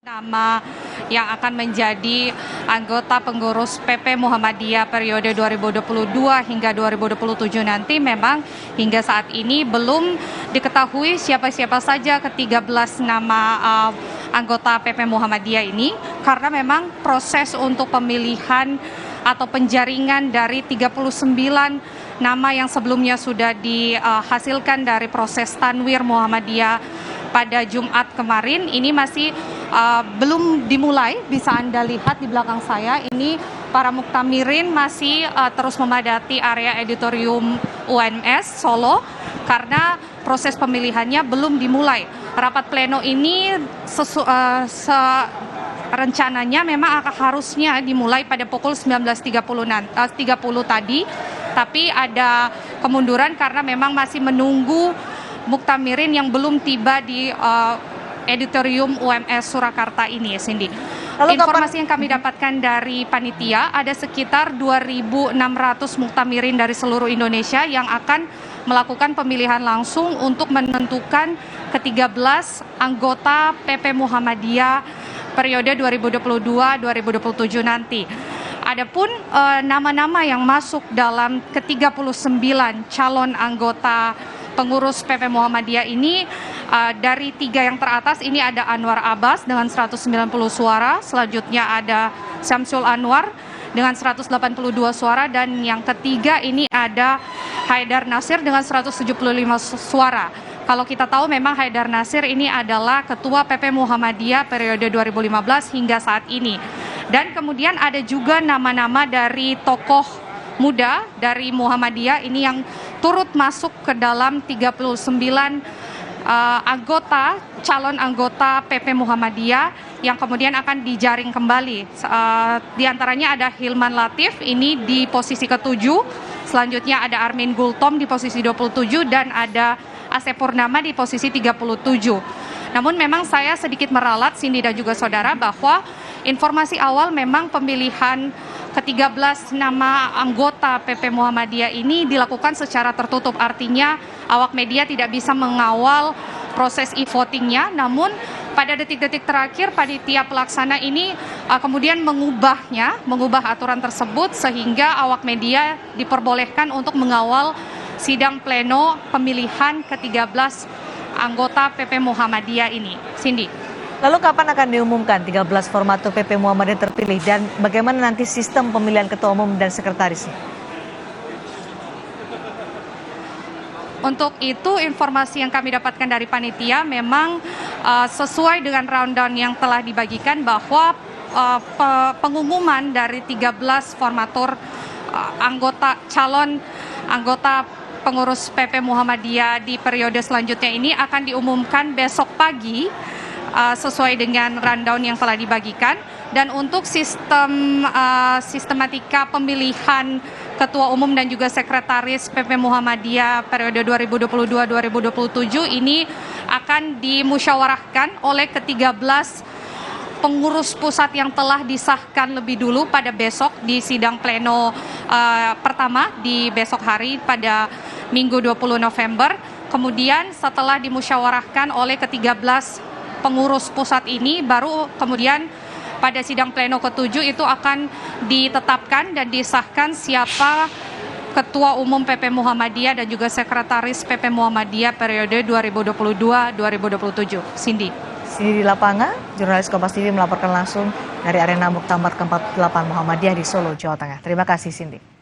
Nama yang akan menjadi anggota pengurus PP Muhammadiyah periode 2022 hingga 2027 nanti memang hingga saat ini belum diketahui siapa-siapa saja ke-13 nama anggota PP Muhammadiyah ini, karena memang proses untuk pemilihan atau penjaringan dari 39 nama yang sebelumnya sudah dihasilkan dari proses Tanwir Muhammadiyah pada Jumat kemarin ini masih belum dimulai. Bisa Anda lihat di belakang saya ini para muktamirin masih terus memadati area editorium UNS Solo karena proses pemilihannya belum dimulai. Rapat pleno ini rencananya memang harusnya dimulai pada pukul 19.30 tadi, tapi ada kemunduran karena memang masih menunggu muktamirin yang belum tiba di editorium UMS Surakarta ini, Cindy. Informasi yang kami dapatkan dari panitia, ada sekitar 2.600 muktamirin dari seluruh Indonesia yang akan melakukan pemilihan langsung untuk menentukan ke-13 anggota PP Muhammadiyah periode 2022-2027 nanti. Adapun nama-nama yang masuk dalam ke-39 calon anggota pengurus PP Muhammadiyah ini, dari 3 yang teratas ini ada Anwar Abbas dengan 190 suara, selanjutnya ada Syamsul Anwar dengan 182 suara, dan yang ketiga ini ada Haidar Nasir dengan 175 suara. Kalau kita tahu memang Haidar Nasir ini adalah Ketua PP Muhammadiyah periode 2015 hingga saat ini. Dan kemudian ada juga nama-nama dari tokoh muda dari Muhammadiyah ini yang turut masuk ke dalam 39 calon anggota PP Muhammadiyah yang kemudian akan dijaring kembali. Di antaranya ada Hilman Latif ini di posisi ke-7, selanjutnya ada Armin Gultom di posisi 27 dan ada Asep Purnama di posisi 37. Namun memang saya sedikit meralat, Cindy dan juga saudara, bahwa informasi awal memang pemilihan ke-13 nama anggota PP Muhammadiyah ini dilakukan secara tertutup. Artinya awak media tidak bisa mengawal proses e-votingnya. Namun pada detik-detik terakhir panitia pelaksana ini kemudian mengubah aturan tersebut sehingga awak media diperbolehkan untuk mengawal sidang pleno pemilihan ke-13 anggota PP Muhammadiyah ini. Cindy. Lalu kapan akan diumumkan 13 formatur PP Muhammadiyah terpilih dan bagaimana nanti sistem pemilihan ketua umum dan sekretaris? Untuk itu informasi yang kami dapatkan dari panitia memang sesuai dengan rundown yang telah dibagikan bahwa pengumuman dari 13 formatur calon anggota pengurus PP Muhammadiyah di periode selanjutnya ini akan diumumkan besok pagi sesuai dengan rundown yang telah dibagikan. Dan untuk sistematika pemilihan ketua umum dan juga sekretaris PP Muhammadiyah periode 2022-2027 ini akan dimusyawarahkan oleh ke-13 pengurus pusat yang telah disahkan lebih dulu pada besok di sidang pleno pertama di besok hari pada Minggu 20 November. Kemudian setelah dimusyawarahkan oleh ke-13 pengurus pusat ini, baru kemudian pada sidang pleno ke-7 itu akan ditetapkan dan disahkan siapa ketua umum PP Muhammadiyah dan juga sekretaris PP Muhammadiyah periode 2022-2027. Cindy. Cindy di lapangan, jurnalis Kompas TV melaporkan langsung dari Arena Muktamar ke-48 Muhammadiyah di Solo, Jawa Tengah. Terima kasih, Cindy.